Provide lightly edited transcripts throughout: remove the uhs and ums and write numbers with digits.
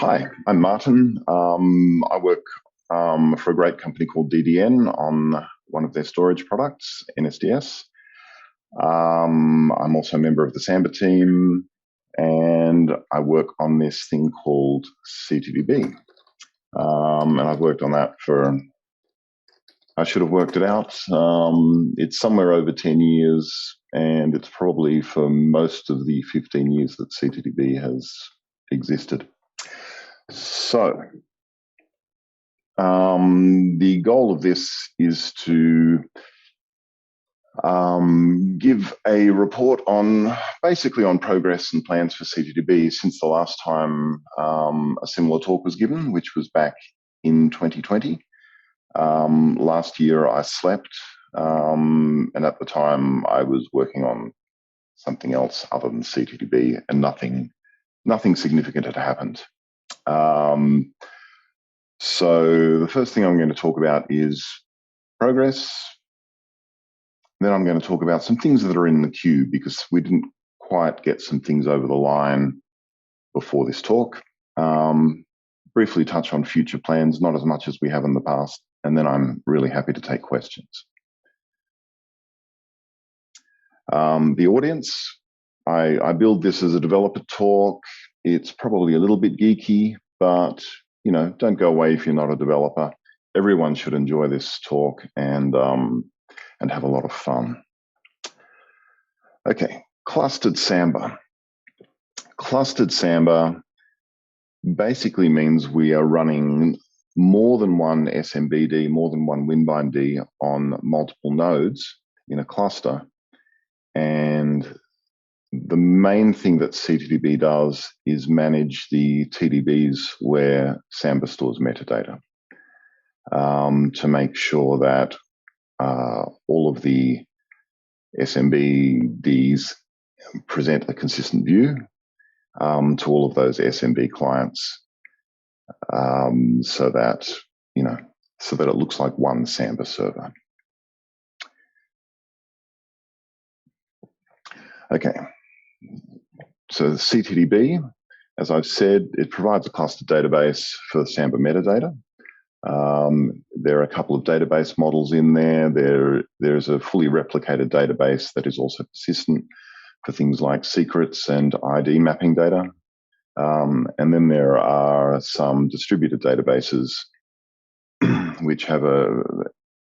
Hi, I'm Martin. I work for a great company called DDN on one of their storage products, NSDS. I'm also a member of the Samba Team, and I work on this thing called CTDB. And I've worked on that for, I should have worked it out. It's somewhere over 10 years, and it's probably for most of the 15 years that CTDB has existed. So, the goal of this is to give a report on basically on progress and plans for CTDB since the last time a similar talk was given, which was back in 2020. Last year I slept, and at the time I was working on something else other than CTDB, and nothing significant had happened. So the first thing I'm going to talk about is progress. Then I'm going to talk about some things that are in the queue because we didn't quite get some things over the line before this talk. Briefly touch on future plans, not as much as we have in the past, and then I'm really happy to take questions. The audience, I build this as a developer talk. It's probably a little bit geeky, but you know, don't go away if you're not a developer. Everyone should enjoy this talk and have a lot of fun. Okay, clustered Samba. Clustered Samba basically means we are running more than one SMBD, more than one WinBindD on multiple nodes in a cluster. And the main thing that CTDB does is manage the TDBs where Samba stores metadata to make sure that all of the SMBDs present a consistent view to all of those SMB clients, so that it looks like one Samba server. Okay, so CTDB, as I've said, it provides a cluster database for Samba metadata. There are a couple of database models in there. There's a fully replicated database that is also persistent for things like secrets and ID mapping data. And then there are some distributed databases which have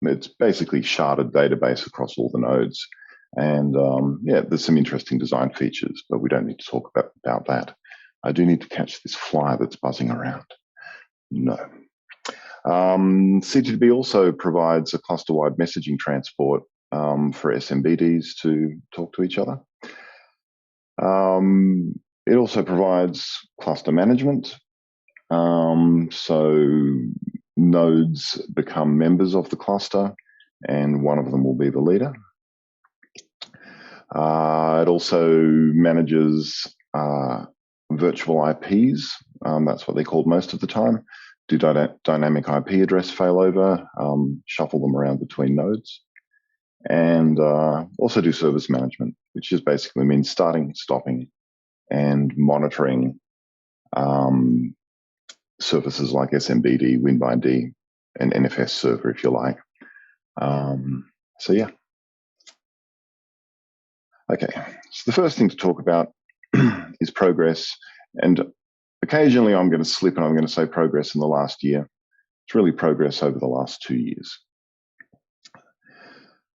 it's basically sharded database across all the nodes. And yeah, there's some interesting design features, but we don't need to talk about that. I do need to catch this fly that's buzzing around. No. CTDB also provides a cluster-wide messaging transport for SMBDs to talk to each other. It also provides cluster management. So nodes become members of the cluster, and one of them will be the leader. It also manages virtual IPs. That's what they're called most of the time. Do dynamic IP address failover, shuffle them around between nodes, and also do service management, which just basically means starting, stopping, and monitoring services like SMBD, WinBindD, and NFS server, if you like. So yeah. Okay, so the first thing to talk about is progress, and occasionally I'm going to slip and I'm going to say progress in the last year. It's really progress over the last 2 years.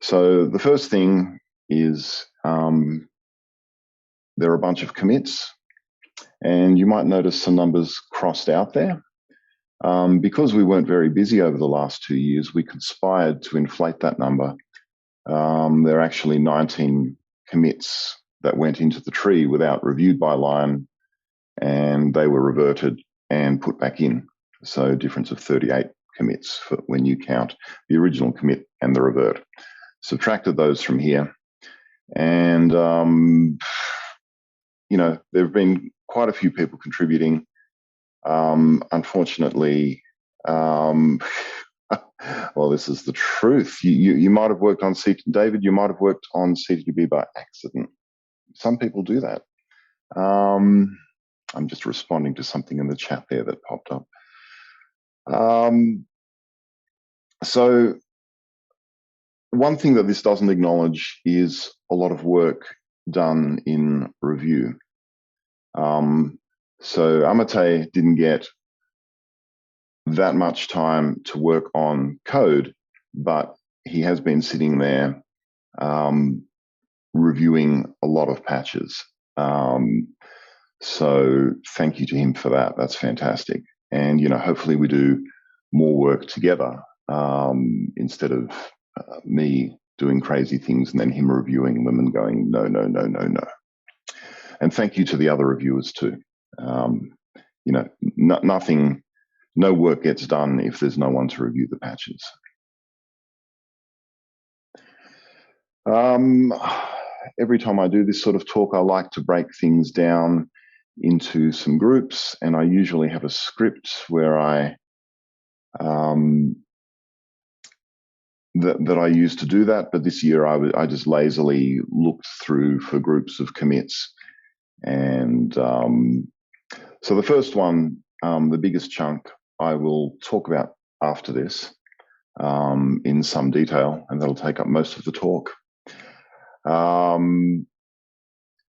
So the first thing is there are a bunch of commits, and you might notice some numbers crossed out there. Because we weren't very busy over the last 2 years, we conspired to inflate that number. There are actually 19 commits that went into the tree without reviewed by line, and they were reverted and put back in. So a difference of 38 commits for when you count the original commit and the revert. Subtracted those from here. And, you know, there have been quite a few people contributing. Unfortunately, well, this is the truth. You might have worked on David, you might have worked on CTDB by accident. Some people do that. I'm just responding to something in the chat there that popped up. So one thing that this doesn't acknowledge is a lot of work done in review. So Amate didn't get that much time to work on code, but he has been sitting there reviewing a lot of patches. So thank you to him for that. That's fantastic. And, hopefully we do more work together instead of me doing crazy things and then him reviewing them and going, no, no, no, no, no. And thank you to the other reviewers too. No work gets done if there's no one to review the patches. Every time I do this sort of talk, I like to break things down into some groups, and I usually have a script where that I use to do that. But this year I just lazily looked through for groups of commits. And so the first one, the biggest chunk, I will talk about after this in some detail, and that'll take up most of the talk.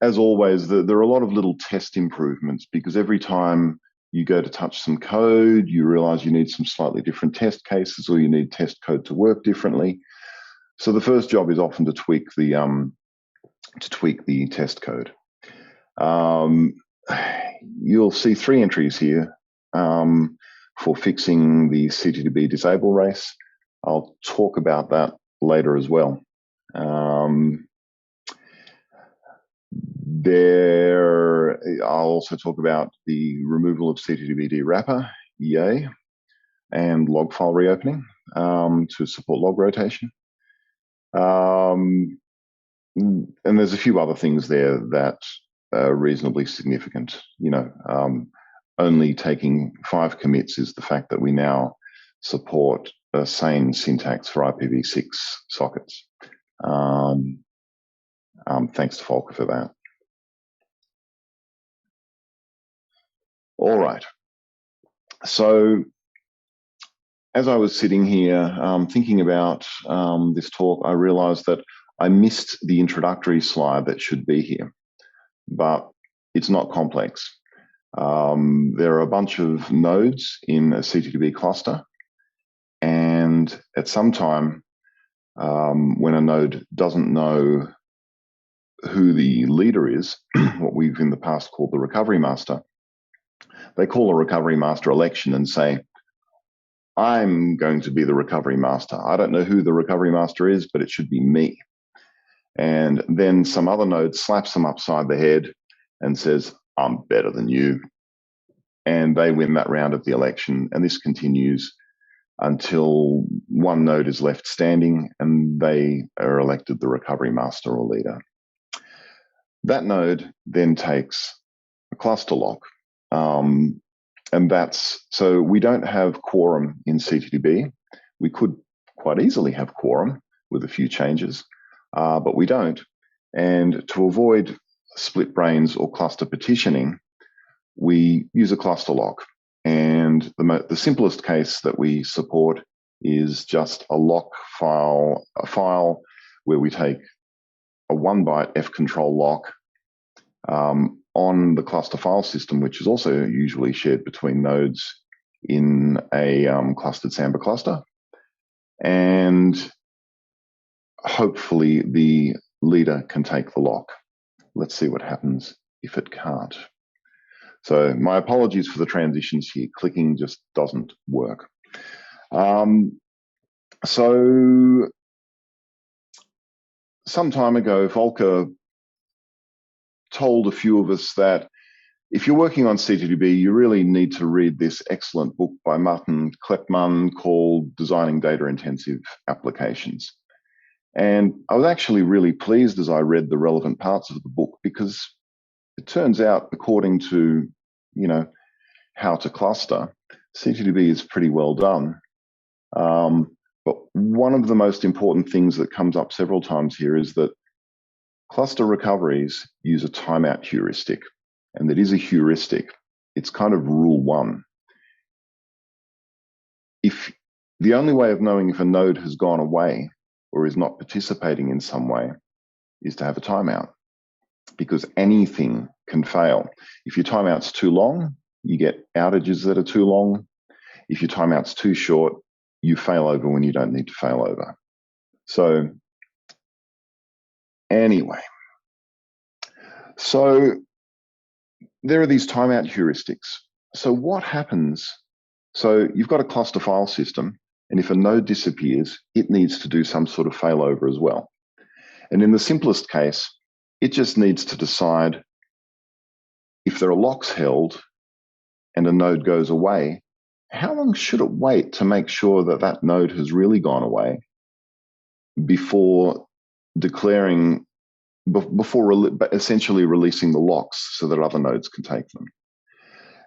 As always, there are a lot of little test improvements, because every time you go to touch some code, you realize you need some slightly different test cases, or you need test code to work differently. So the first job is often to tweak the test code. You'll see 3 entries here for fixing the CTDB disable race. I'll talk about that later as well. I'll also talk about the removal of CTDB wrapper, yay, and log file reopening to support log rotation. And there's a few other things there that are reasonably significant. Only taking 5 commits is the fact that we now support a sane syntax for IPv6 sockets. Thanks to Volker for that. All right. So as I was sitting here thinking about this talk, I realized that I missed the introductory slide that should be here, but it's not complex. There are a bunch of nodes in a CTDB cluster, and at some time when a node doesn't know who the leader is, what we've in the past called the recovery master, they call a recovery master election and say, I'm going to be the recovery master. I don't know who the recovery master is, but it should be me. And then some other node slaps them upside the head and says, I'm better than you. And they win that round of the election. And this continues until one node is left standing and they are elected the recovery master or leader. That node then takes a cluster lock. And so we don't have quorum in CTDB. We could quite easily have quorum with a few changes, but we don't. And to avoid split brains or cluster partitioning, we use a cluster lock. And the simplest case that we support is just a lock file, where we take a 1-byte fcontrol lock on the cluster file system, which is also usually shared between nodes in a clustered Samba cluster. And hopefully the leader can take the lock. Let's see what happens if it can't. So my apologies for the transitions here. Clicking just doesn't work. So some time ago, Volker told a few of us that if you're working on CTDB, you really need to read this excellent book by Martin Schwenke called Designing Data-Intensive Applications. And I was actually really pleased as I read the relevant parts of the book, because it turns out, according to, how to cluster, CTDB is pretty well done. But one of the most important things that comes up several times here is that cluster recoveries use a timeout heuristic, and that is a heuristic. It's kind of rule one. If the only way of knowing if a node has gone away or is not participating in some way is to have a timeout, because anything can fail. If your timeout's too long, you get outages that are too long. If your timeout's too short, you fail over when you don't need to fail over. So anyway, so there are these timeout heuristics. So what happens? So you've got a cluster file system, and if a node disappears, it needs to do some sort of failover as well. And in the simplest case, it just needs to decide if there are locks held and a node goes away, how long should it wait to make sure that that node has really gone away before declaring, before essentially releasing the locks so that other nodes can take them?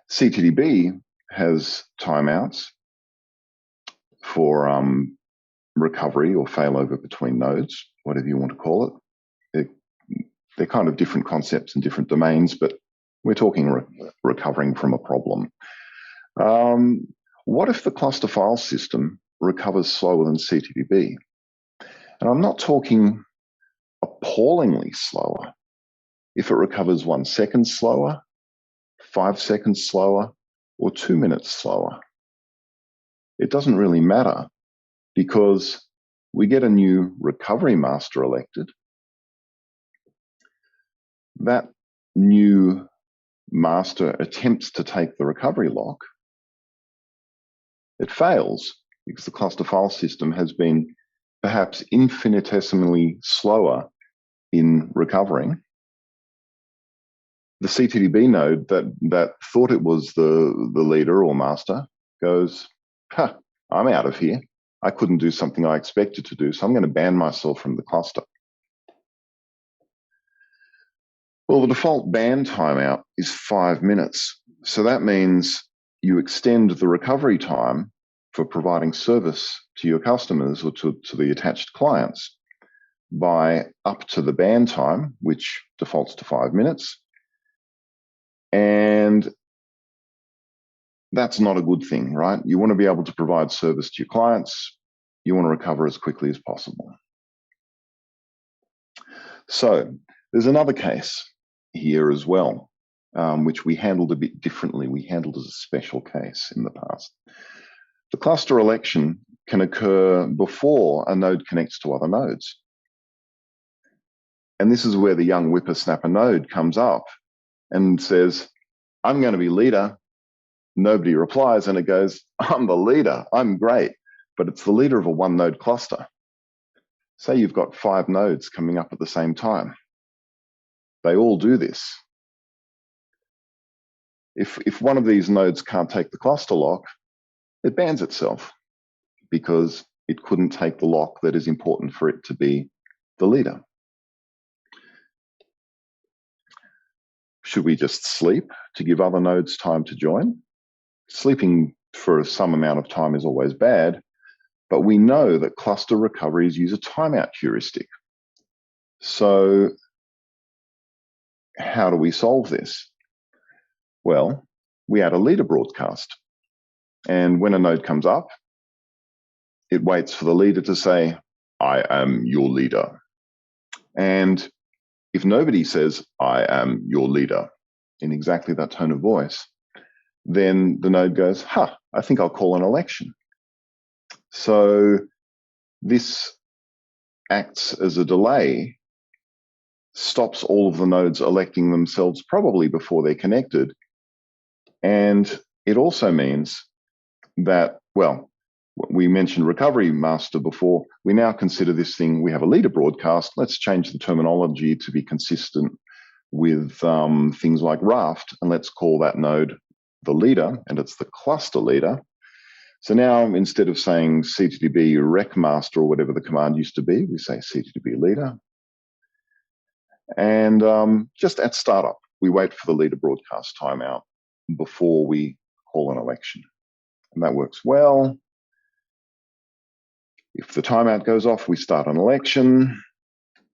CTDB has timeouts for recovery or failover between nodes, whatever you want to call it. They're kind of different concepts in different domains, but we're talking recovering from a problem. What if the cluster file system recovers slower than CTDB? And I'm not talking appallingly slower. If it recovers 1 second slower, 5 seconds slower, or 2 minutes slower, it doesn't really matter, because we get a new recovery master elected. That new master attempts to take the recovery lock. It fails because the cluster file system has been perhaps infinitesimally slower in recovering. The CTDB node that thought it was the leader or master goes, "Ha, I'm out of here. I couldn't do something I expected to do, so I'm going to ban myself from the cluster." Well, the default ban timeout is 5 minutes. So that means you extend the recovery time for providing service to your customers or to the attached clients by up to the ban time, which defaults to 5 minutes. And that's not a good thing, right? You want to be able to provide service to your clients. You want to recover as quickly as possible. So there's another case here as well, which we handled a bit differently. We handled as a special case in the past. The cluster election can occur before a node connects to other nodes. And this is where the young whippersnapper node comes up and says, "I'm going to be leader." Nobody replies, and it goes, "I'm the leader. I'm great." But it's the leader of a one node cluster. Say you've got 5 nodes coming up at the same time. They all do this. If one of these nodes can't take the cluster lock, it bans itself because it couldn't take the lock that is important for it to be the leader. Should we just sleep to give other nodes time to join? Sleeping for some amount of time is always bad, but we know that cluster recoveries use a timeout heuristic. So how do we solve this? Well, we add a leader broadcast. And when a node comes up, it waits for the leader to say, "I am your leader." And if nobody says, "I am your leader," in exactly that tone of voice, then the node goes, "Ha, I think I'll call an election." So this acts as a delay, stops all of the nodes electing themselves probably before they're connected. And it also means that, well, we mentioned recovery master before. We now consider this thing, we have a leader broadcast. Let's change the terminology to be consistent with things like Raft, and let's call that node the leader, and it's the cluster leader. So now instead of saying CTDB rec master or whatever the command used to be, we say CTDB leader. And just at startup, we wait for the leader broadcast timeout before we call an election. And that works well. If the timeout goes off, we start an election.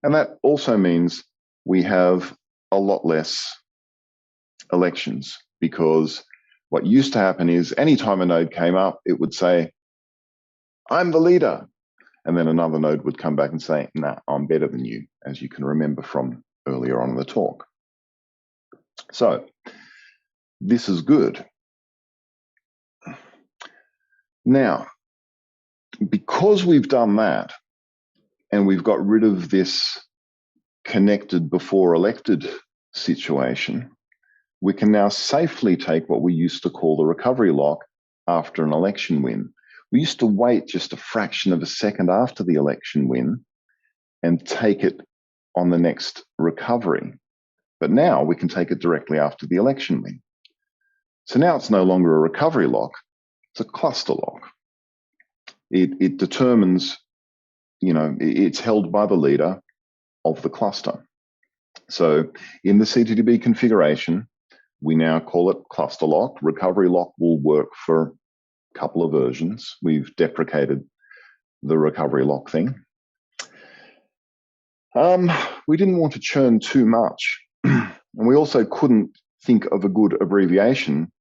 And that also means we have a lot less elections because what used to happen is anytime a node came up, it would say, I'm the leader. And then another node would come back and say, nah, I'm better than you, as you can remember from earlier on in the talk. So this is good. Now, because we've done that and we've got rid of this connected before elected situation, we can now safely take what we used to call the recovery lock after an election win. We used to wait just a fraction of a second after the election win and take it on the next recovery. But now we can take it directly after the election win. So now it's no longer a recovery lock, it's a cluster lock. It determines, it's held by the leader of the cluster. So in the CTDB configuration, we now call it cluster lock. Recovery lock will work for a couple of versions. We've deprecated the recovery lock thing. We didn't want to churn too much. And we also couldn't think of a good abbreviation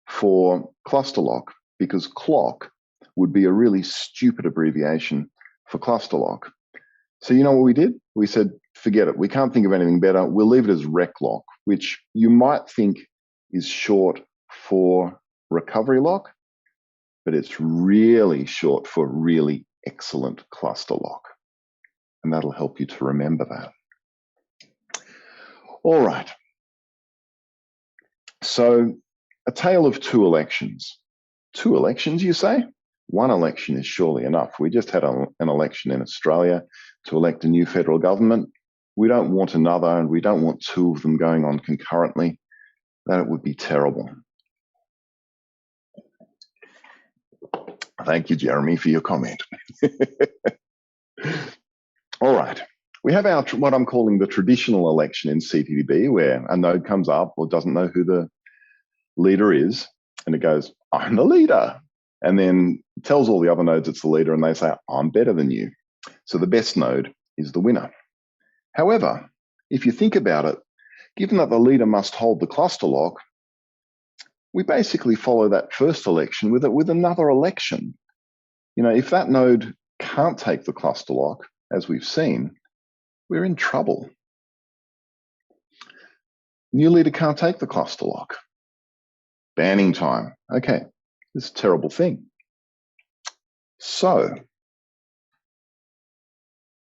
for cluster lock, because clock would be a really stupid abbreviation for cluster lock. So you know what we did? We said, forget it. We can't think of anything better. We'll leave it as rec lock, which you might think is short for recovery lock, but it's really short for really excellent cluster lock. And that'll help you to remember that. All right. So a tale of two elections. Two elections, you say? One election is surely enough. We just had an election in Australia to elect a new federal government. We don't want another, and we don't want two of them going on concurrently. That would be terrible. Thank you, Jeremy, for your comment. All right. We have our what I'm calling the traditional election in CTDB, where a node comes up or doesn't know who the leader is, and it goes, I'm the leader. And then tells all the other nodes it's the leader, and they say, I'm better than you. So the best node is the winner. However, if you think about it, given that the leader must hold the cluster lock, we basically follow that first election with another election. If that node can't take the cluster lock, as we've seen, we're in trouble. New leader can't take the cluster lock. Banning time. Okay, this is a terrible thing. So,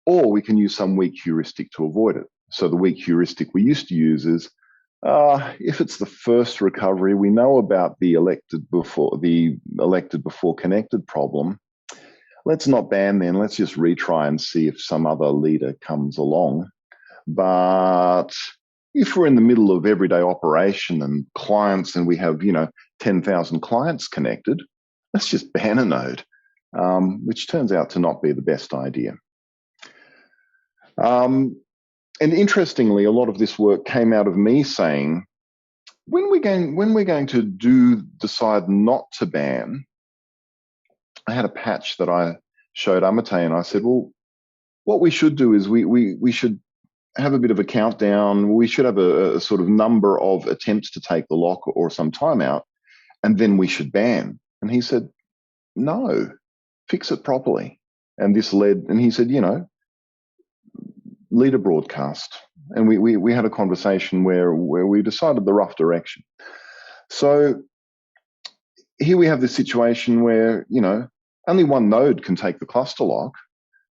or we can use some weak heuristic to avoid it. So the weak heuristic we used to use is, if it's the first recovery, we know about the elected before connected problem. Let's not ban then. Let's just retry and see if some other leader comes along. But if we're in the middle of everyday operation and clients, and we have 10,000 clients connected, let's just ban a node, which turns out to not be the best idea. And interestingly, a lot of this work came out of me saying, when we're going to decide not to ban, I had a patch that I showed Amate, and I said, well, what we should do is we should have a bit of a countdown. We should have a sort of number of attempts to take the lock or some timeout, and then we should ban. And he said, no, fix it properly. And this led, and he said, leader broadcast. And we had a conversation where we decided the rough direction. So here we have this situation where, only one node can take the cluster lock.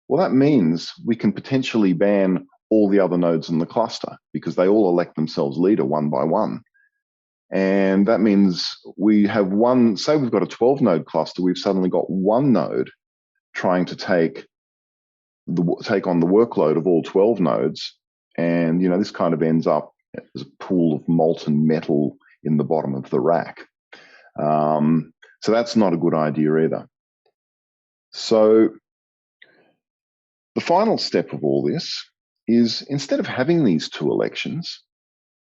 Well, that means we can potentially ban all the other nodes in the cluster because they all elect themselves leader one by one. And that means we have one, say we've got a 12 node cluster, we've suddenly got one node trying to take on the workload of all 12 nodes. And, this kind of ends up as a pool of molten metal in the bottom of the rack. So that's not a good idea either. So the final step of all this is, instead of having these two elections,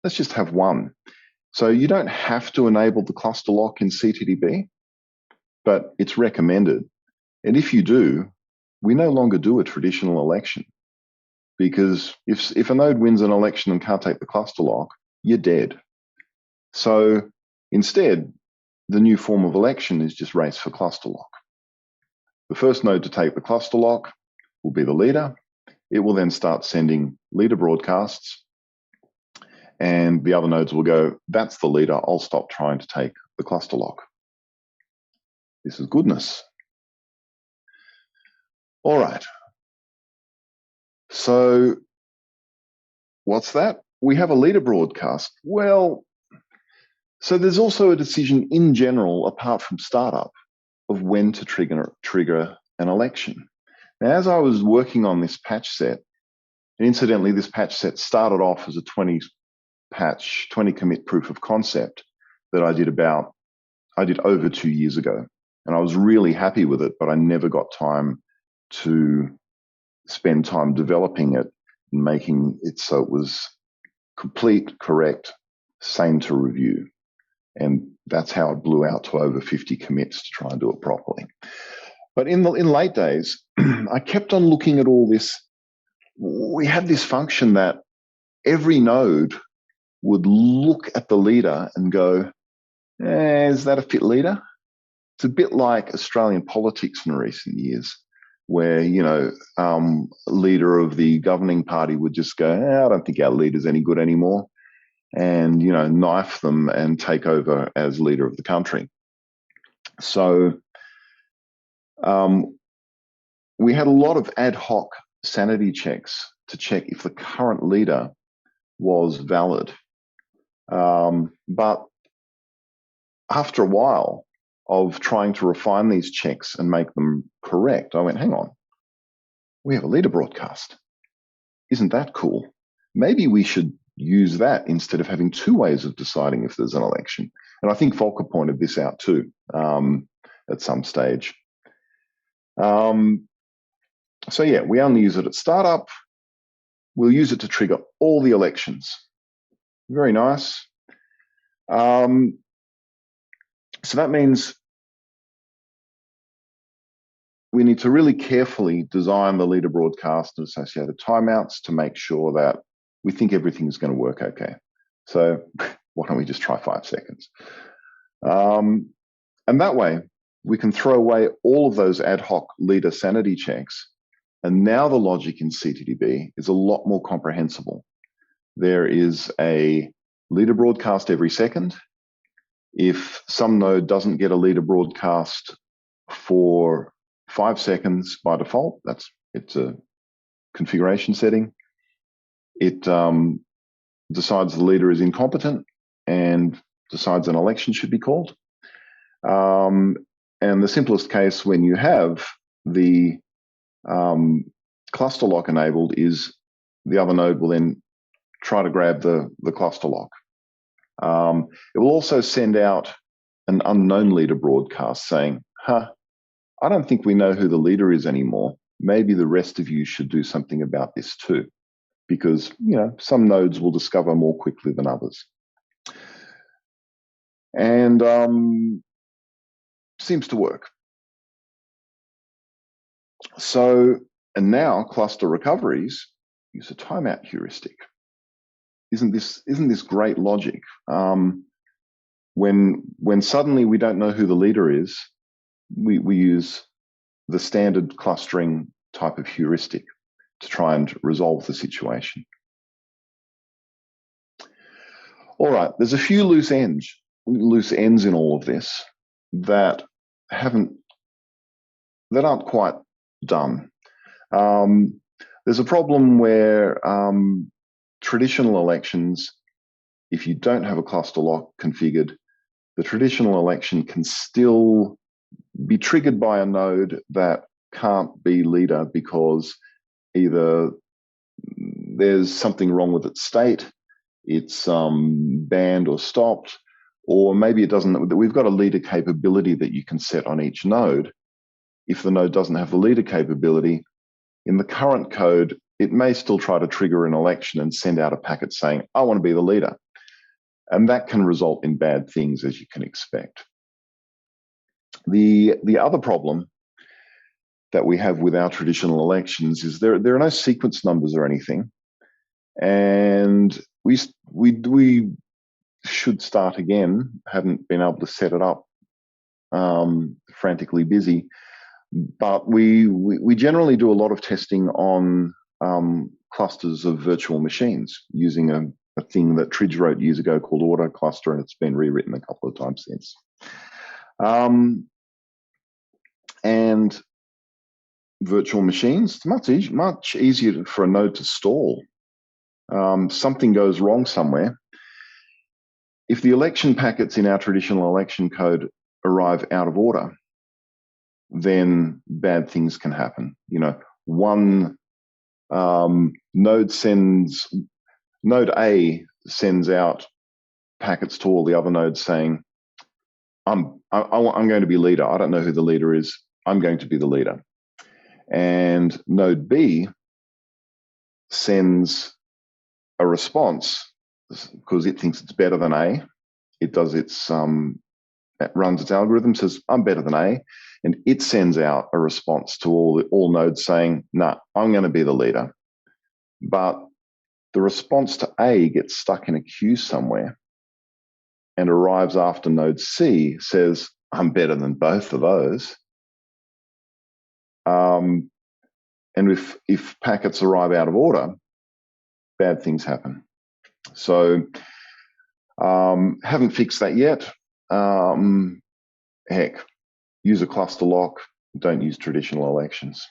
let's just have one. So you don't have to enable the cluster lock in CTDB, but it's recommended. And if you do, we no longer do a traditional election, because if a node wins an election and can't take the cluster lock, you're dead. So Instead, the new form of election is just race for cluster lock. The first node to take the cluster lock will be the leader. It will then start sending leader broadcasts, and the other nodes will go, that's the leader, I'll stop trying to take the cluster lock. This is goodness. All right. So what's that? We have a leader broadcast. Well, so there's also a decision in general, apart from startup, of when to trigger an election. Now, as I was working on this patch set, and incidentally, this patch set started off as a 20 commit proof of concept that I did over 2 years ago. And I was really happy with it, but I never got time to spend time developing it and making it so it was complete, correct, same to review. And that's how it blew out to over 50 commits to try and do it properly. But in late days, I kept on looking at all this. We had this function that every node would look at the leader and go, is that a fit leader? It's a bit like Australian politics in recent years, where, leader of the governing party would just go, I don't think our leader's any good anymore, and, knife them and take over as leader of the country. So we had a lot of ad hoc sanity checks to check if the current leader was valid. But after a while of trying to refine these checks and make them correct, I went, hang on, we have a leader broadcast. Isn't that cool? Maybe we should use that instead of having two ways of deciding if there's an election. And I think Volker pointed this out too at some stage. So yeah, we only use it at startup. We'll use it to trigger all the elections. Very nice. So that means we need to really carefully design the leader broadcast and associated timeouts to make sure that we think everything is going to work okay. So why don't we just try 5 seconds? And that way, we can throw away all of those ad hoc leader sanity checks. And now the logic in CTDB is a lot more comprehensible. There is a leader broadcast every second. If some node doesn't get a leader broadcast for 5 seconds by default, it's a configuration setting. It decides the leader is incompetent and decides an election should be called. And the simplest case when you have the cluster lock enabled is the other node will then try to grab the cluster lock. It will also send out an unknown leader broadcast saying, I don't think we know who the leader is anymore. Maybe the rest of you should do something about this too, because some nodes will discover more quickly than others. And seems to work. So, and now cluster recoveries use a timeout heuristic. Isn't this great logic? When suddenly we don't know who the leader is, we use the standard clustering type of heuristic to try and resolve the situation. All right, there's a few loose ends in all of this that aren't quite done. There's a problem where traditional elections, if you don't have a cluster lock configured, the traditional election can still be triggered by a node that can't be leader because either there's something wrong with its state, it's banned or stopped, or maybe it doesn't. We've got a leader capability that you can set on each node. If the node doesn't have the leader capability, in the current code, it may still try to trigger an election and send out a packet saying, I want to be the leader. And that can result in bad things, as you can expect. The other problem that we have with our traditional elections is there are no sequence numbers or anything. And we should start again. Hadn't been able to set it up. Frantically busy. But we generally do a lot of testing on clusters of virtual machines using a thing that Tridge wrote years ago called Auto Cluster, and it's been rewritten a couple of times since. And virtual machines, it's much easier for a node to stall. Something goes wrong somewhere. If the election packets in our traditional election code arrive out of order, then bad things can happen. You know, one node A sends out packets to all the other nodes saying, I'm going to be leader. I don't know who the leader is. I'm going to be the leader. And node B sends a response because it thinks it's better than A. It does its it runs its algorithm, says I'm better than A, and it sends out a response to all nodes saying, nah, I'm going to be the leader. But the response to A gets stuck in a queue somewhere and arrives after node C, says I'm better than both of those. And if packets arrive out of order, bad things happen. So haven't fixed that yet. Heck, use a cluster lock. Don't use traditional elections.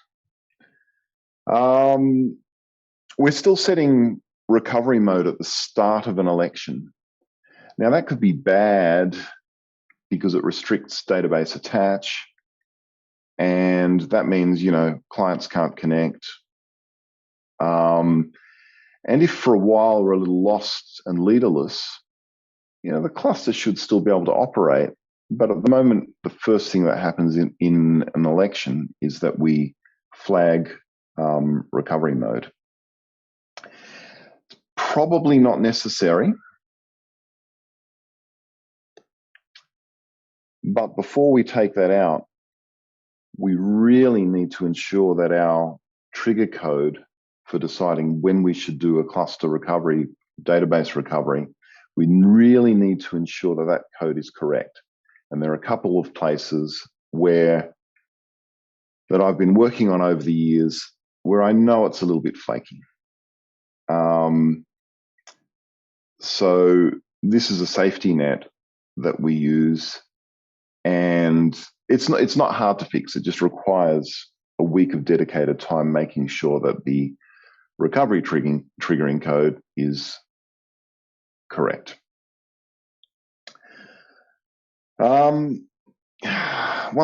We're still setting recovery mode at the start of an election. Now that could be bad because it restricts database attach, and that means, you know, clients can't connect. And if for a while we're a little lost and leaderless, you know, the cluster should still be able to operate. But at the moment, the first thing that happens in an election is that we flag recovery mode. It's probably not necessary. But before we take that out, we really need to ensure that our trigger code for deciding when we should do a cluster recovery, database recovery, we really need to ensure that that code is correct. And there are a couple of places that I've been working on over the years where I know it's a little bit flaky. So this is a safety net that we use, and it's not hard to fix. It just requires a week of dedicated time making sure that the recovery triggering code is correct. One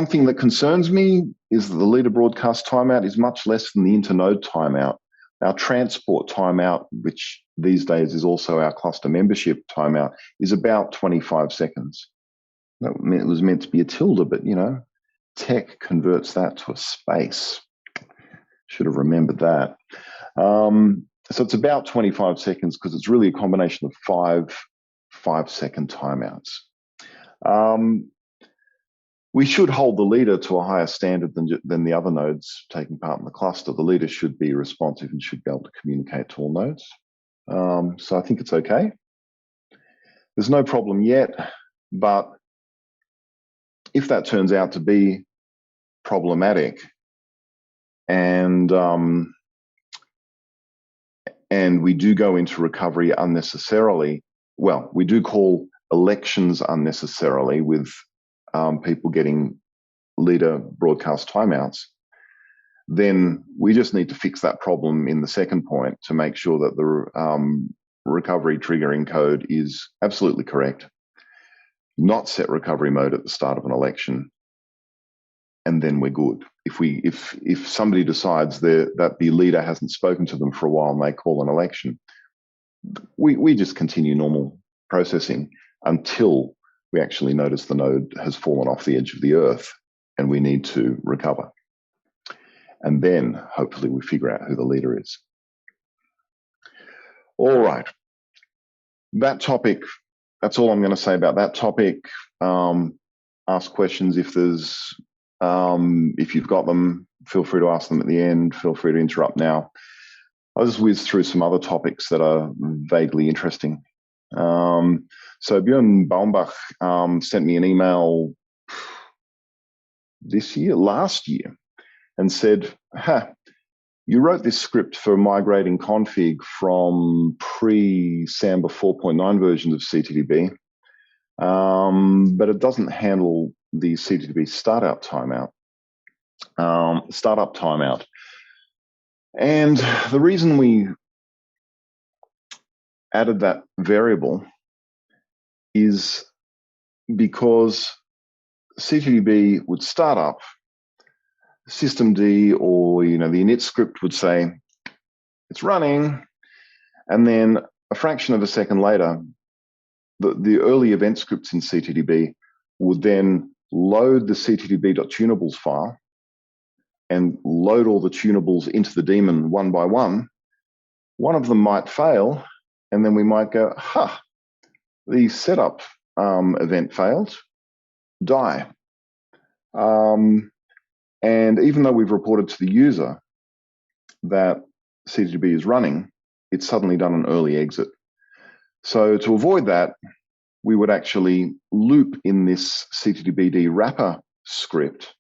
thing that concerns me is that the leader broadcast timeout is much less than the internode timeout. Our transport timeout, which these days is also our cluster membership timeout, is about 25 seconds. It was meant to be a tilde, but, you know, tech converts that to a space. Should have remembered that. So it's about 25 seconds because it's really a combination of five-second timeouts. We should hold the leader to a higher standard than the other nodes taking part in the cluster. The leader should be responsive and should be able to communicate to all nodes. So I think it's okay. There's no problem yet, but if that turns out to be problematic and we do go into recovery unnecessarily, well, we do call elections unnecessarily with people getting leader broadcast timeouts, then we just need to fix that problem in the second point to make sure that the recovery triggering code is absolutely correct, not set recovery mode at the start of an election, and then we're good. If somebody decides that the leader hasn't spoken to them for a while and they call an election, we just continue normal processing until we actually notice the node has fallen off the edge of the earth and we need to recover. And then hopefully we figure out who the leader is. All right. That topic, that's all I'm going to say about that topic. Ask questions if you've got them. Feel free to ask them at the end. Feel free to interrupt now. I'll just whiz through some other topics that are vaguely interesting. So Björn Baumbach sent me an email last year, and said, you wrote this script for migrating config from pre-Samba 4.9 versions of CTDB, but it doesn't handle the CTDB startup timeout. And the reason we added that variable is because CTDB would start up, systemd or the init script would say it's running, and then a fraction of a second later, the early event scripts in CTDB would then load the ctdb.tunables file and load all the tunables into the daemon one by one. One of them might fail, and then we might go, the setup event failed, die. And even though we've reported to the user that CTDB is running, it's suddenly done an early exit. So to avoid that, we would actually loop in this CTDBD wrapper script,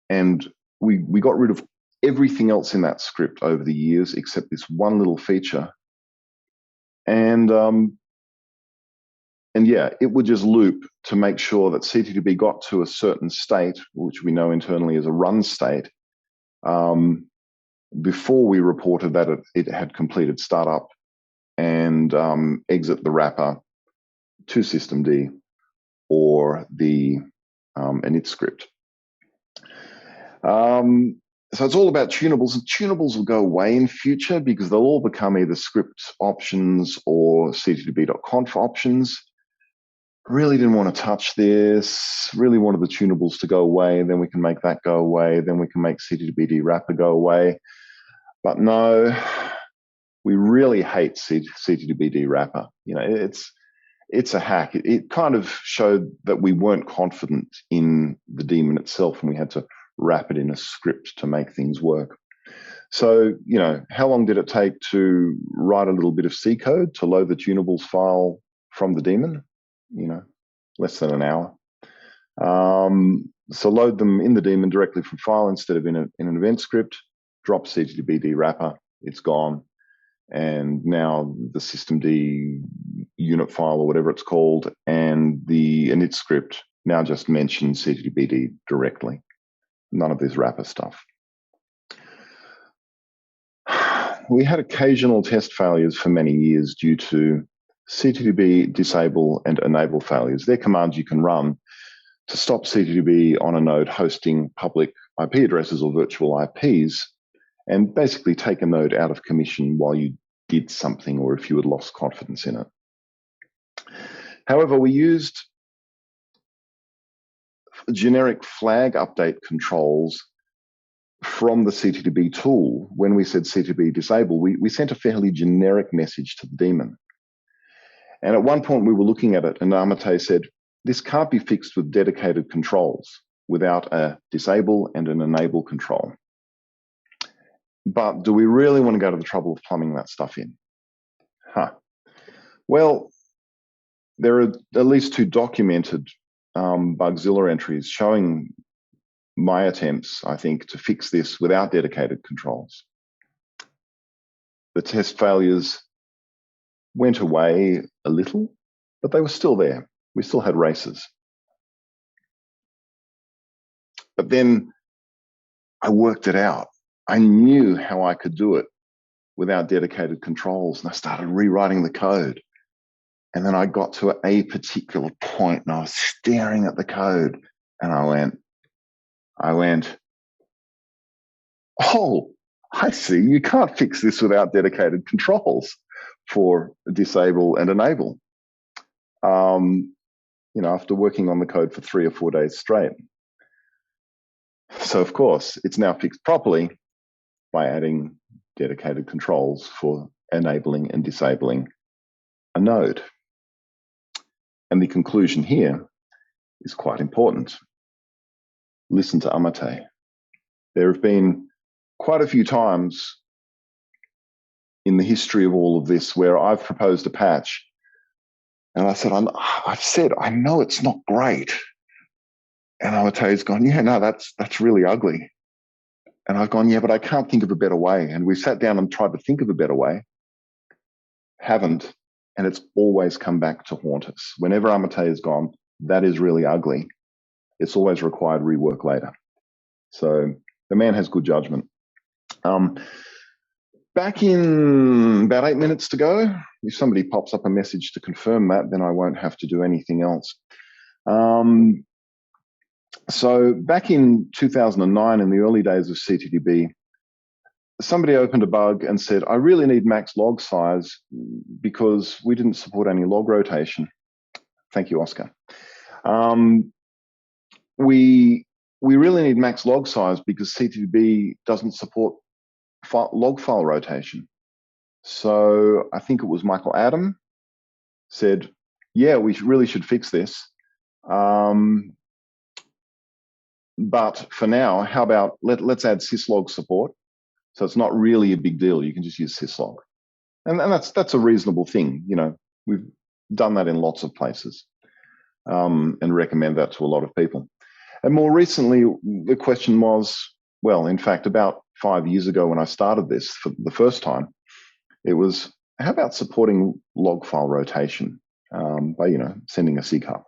and we got rid of everything else in that script over the years except this one little feature. And yeah, it would just loop to make sure that CTDB got to a certain state, which we know internally as a run state, before we reported that it had completed startup, and exit the wrapper to systemd or the init script. So it's all about tunables, and tunables will go away in future because they'll all become either script options or ctdb.conf options. Really didn't want to touch this, really wanted the tunables to go away, and then we can make that go away, then we can make CTDBD wrapper go away. But no, we really hate CTDBD wrapper. It's a hack. It kind of showed that we weren't confident in the daemon itself, and we had to wrap it in a script to make things work. So, how long did it take to write a little bit of C code to load the tunables file from the daemon? Less than an hour. So load them in the daemon directly from file instead of in an event script, drop CTDBD wrapper, it's gone. And now the systemd unit file or whatever it's called and the init script now just mention CTDBD directly. None of this wrapper stuff. We had occasional test failures for many years due to CTDB disable and enable failures. They're commands you can run to stop CTDB on a node hosting public IP addresses or virtual IPs, and basically take a node out of commission while you did something or if you had lost confidence in it. However, we used generic flag update controls from the CTDB tool. When we said CTDB disable, we sent a fairly generic message to the daemon. And at one point we were looking at it and Amate said, this can't be fixed with dedicated controls without a disable and an enable control. But do we really want to go to the trouble of plumbing that stuff in? Well, there are at least 2 documented Bugzilla entries showing my attempts, I think, to fix this without dedicated controls. The test failures went away a little, but they were still there. We still had races. But then I worked it out. I knew how I could do it without dedicated controls, and I started rewriting the code. And then I got to a particular point and I was staring at the code and I went, oh, I see, you can't fix this without dedicated controls for disable and enable. After working on the code for 3 or 4 days straight. So of course, it's now fixed properly by adding dedicated controls for enabling and disabling a node. And the conclusion here is quite important. Listen to Amate. There have been quite a few times in the history of all of this where I've proposed a patch And I said, I've said, I know it's not great. And Amate's gone, yeah, no, that's really ugly. And I've gone, yeah, but I can't think of a better way. And we sat down and tried to think of a better way. Haven't. And it's always come back to haunt us. Whenever Amate has gone, that is really ugly, it's always required rework later. So the man has good judgment. Back in about 8 minutes to go, if somebody pops up a message to confirm that, then I won't have to do anything else. So back in 2009, in the early days of CTDB, somebody opened a bug and said, I really need max log size because we didn't support any log rotation. Thank you, Oscar. We really need max log size because CTDB doesn't support log file rotation. So I think it was Michael Adam said, yeah, we really should fix this. But for now, how about let's add syslog support. So it's not really a big deal. You can just use syslog. And that's a reasonable thing. You know, we've done that in lots of places and recommend that to a lot of people. And more recently, the question was, well, in fact, about 5 years ago when I started this for the first time, it was, how about supporting log file rotation by, you know, sending a SIGHUP?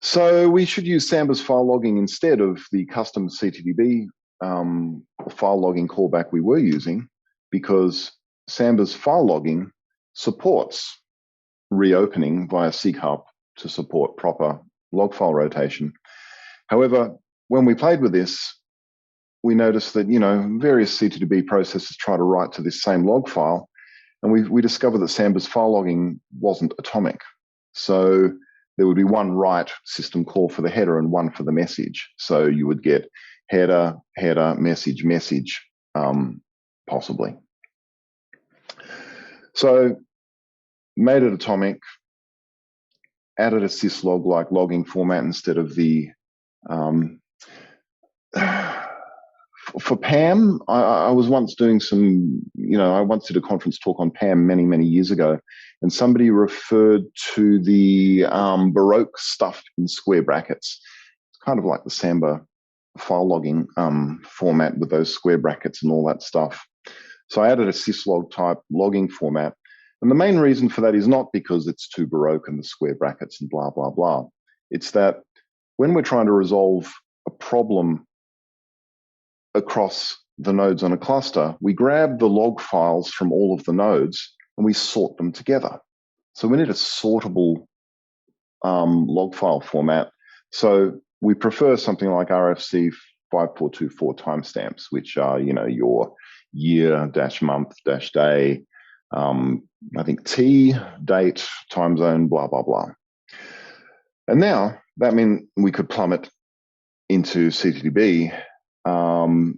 So we should use Samba's file logging instead of the custom CTDB file logging callback we were using, because Samba's file logging supports reopening via SIGHUP to support proper log file rotation. However, when we played with this, we noticed that, you know, various CTDB processes try to write to this same log file, and we discovered that Samba's file logging wasn't atomic. So there would be one write system call for the header and one for the message. So you would get header, message, possibly. So made it atomic, added a syslog-like logging format instead of the for PAM, I was once doing some, you know, I once did a conference talk on PAM many, many years ago, and somebody referred to the Baroque stuff in square brackets. It's kind of like the Samba file logging format with those square brackets and all that stuff. So I added a syslog type logging format. And the main reason for that is not because it's too Baroque and the square brackets and blah, blah, blah. It's that when we're trying to resolve a problem across the nodes on a cluster, we grab the log files from all of the nodes and we sort them together. So we need a sortable log file format. So we prefer something like RFC 5424 timestamps, which are, you know, your year, -month, -day, I think T, date, time zone, blah, blah, blah. And now that means we could plummet into CTDB,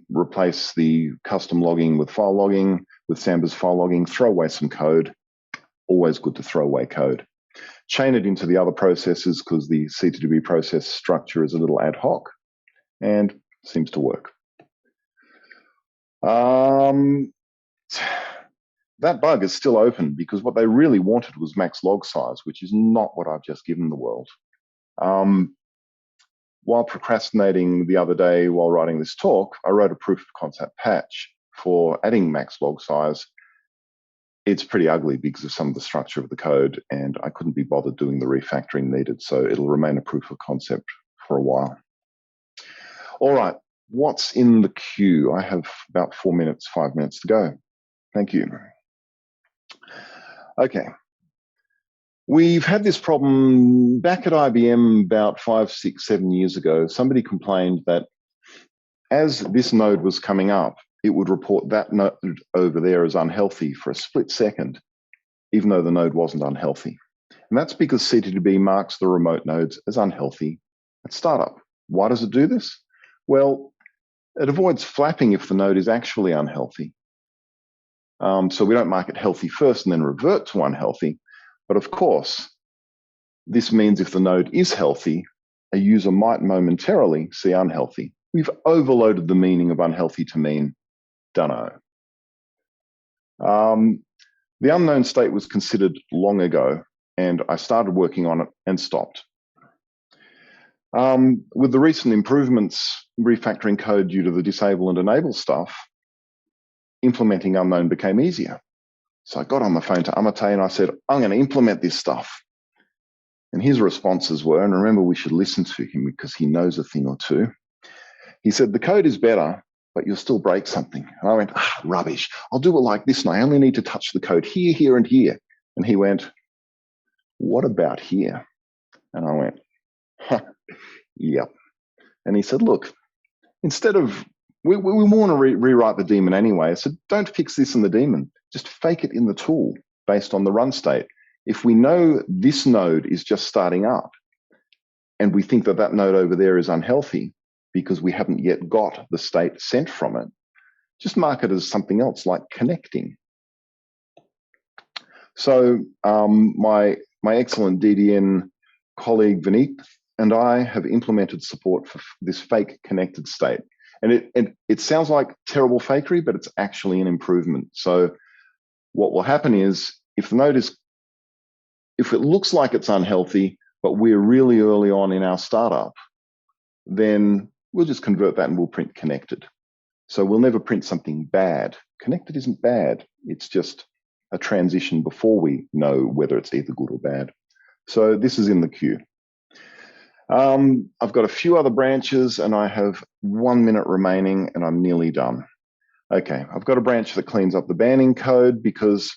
replace the custom logging with file logging, with Samba's file logging, throw away some code. Always good to throw away code. Chain it into the other processes because the CTDB process structure is a little ad hoc and seems to work. That bug is still open because what they really wanted was max log size, which is not what I've just given the world. While procrastinating the other day while writing this talk, I wrote a proof of concept patch for adding max log size. It's pretty ugly because of some of the structure of the code, and I couldn't be bothered doing the refactoring needed, so it'll remain a proof of concept for a while. All right, what's in the queue? I have about 5 minutes to go. Thank you. Okay. We've had this problem back at IBM about 5, 6, 7 years ago. Somebody complained that as this node was coming up, it would report that node over there as unhealthy for a split second, even though the node wasn't unhealthy. And that's because CTDB marks the remote nodes as unhealthy at startup. Why does it do this? Well, it avoids flapping if the node is actually unhealthy. So we don't mark it healthy first and then revert to unhealthy. But of course, this means if the node is healthy, a user might momentarily see unhealthy. We've overloaded the meaning of unhealthy to mean dunno. The unknown state was considered long ago, and I started working on it and stopped. With the recent improvements, refactoring code due to the disable and enable stuff, implementing unknown became easier. So I got on the phone to Amate and I said, I'm going to implement this stuff. And his responses were, and remember, we should listen to him because he knows a thing or two. He said, the code is better, but you'll still break something. And I went, rubbish. I'll do it like this, and I only need to touch the code here, here, and here. And he went, what about here? And I went, yep. And he said, look, instead of, we want to rewrite the daemon anyway. I said, don't fix this in the daemon. Just fake it in the tool based on the run state. If we know this node is just starting up and we think that that node over there is unhealthy because we haven't yet got the state sent from it, just mark it as something else like connecting. So my excellent DDN colleague Vineet and I have implemented support for this fake connected state. And it sounds like terrible fakery, but it's actually an improvement. So what will happen is if the node is, if it looks like it's unhealthy, but we're really early on in our startup, then we'll just convert that and we'll print connected. So we'll never print something bad. Connected isn't bad. It's just a transition before we know whether it's either good or bad. So this is in the queue. I've got a few other branches and I have 1 minute remaining and I'm nearly done. Okay, I've got a branch that cleans up the banning code because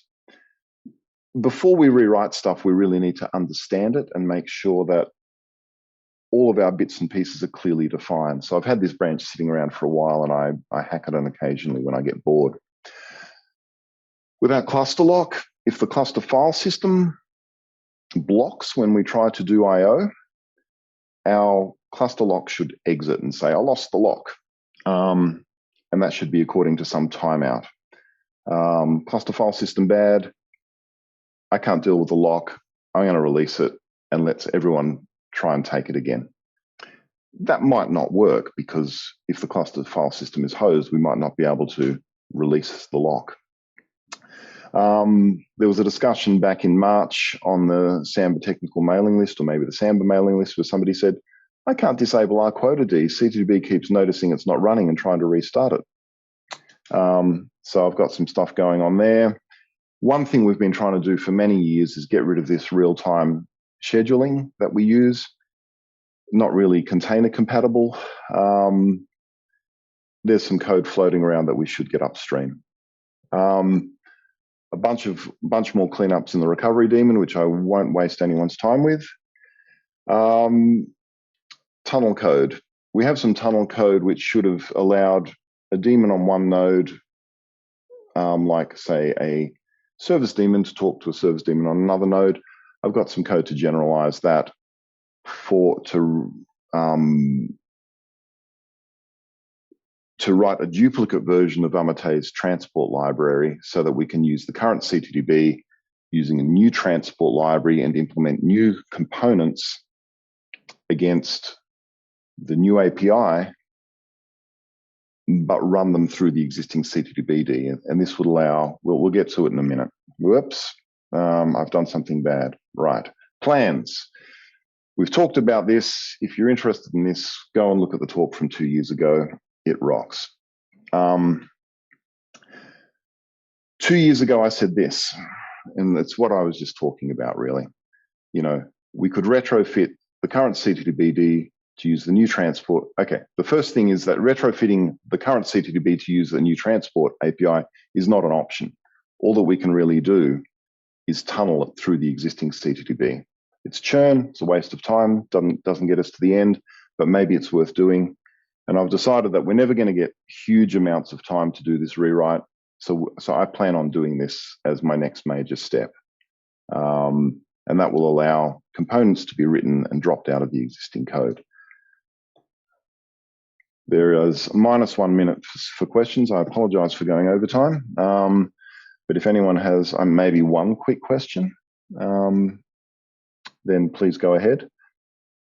before we rewrite stuff, we really need to understand it and make sure that all of our bits and pieces are clearly defined. So I've had this branch sitting around for a while and I hack it on occasionally when I get bored. With our cluster lock, if the cluster file system blocks when we try to do I/O, our cluster lock should exit and say, I lost the lock. And that should be according to some timeout. Cluster file system bad. I can't deal with the lock. I'm going to release it and let everyone try and take it again. That might not work because if the cluster file system is hosed, we might not be able to release the lock. There was a discussion back in March on the Samba technical mailing list, or maybe the Samba mailing list, where somebody said, I can't disable our quota D. CTDB keeps noticing it's not running and trying to restart it. So I've got some stuff going on there. One thing we've been trying to do for many years is get rid of this real-time scheduling that we use. Not really container compatible. There's some code floating around that we should get upstream. A bunch more cleanups in the recovery daemon, which I won't waste anyone's time with. Tunnel code. We have some tunnel code which should have allowed a daemon on one node, like say a service daemon, to talk to a service daemon on another node. I've got some code to generalize that to write a duplicate version of Amate's transport library so that we can use the current CTDB using a new transport library and implement new components against the new API, but run them through the existing CTDBD. And this would allow, we'll get to it in a minute. Whoops, I've done something bad. Right, plans. We've talked about this. If you're interested in this, go and look at the talk from 2 years ago. It rocks. 2 years ago, I said this, and it's what I was just talking about, really. You know, we could retrofit the current CTDBD to use the new transport. Okay, the first thing is that retrofitting the current CTDB to use the new transport API is not an option. All that we can really do is tunnel it through the existing CTDB. It's churn, it's a waste of time, doesn't get us to the end, but maybe it's worth doing. And I've decided that we're never going to get huge amounts of time to do this rewrite. So I plan on doing this as my next major step. And that will allow components to be written and dropped out of the existing code. There is -1 minute for questions. I apologize for going over time. But if anyone has maybe one quick question, then please go ahead.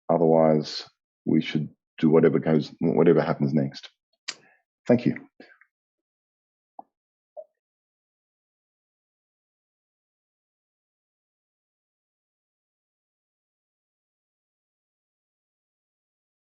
Otherwise, we should do whatever happens next. Thank you.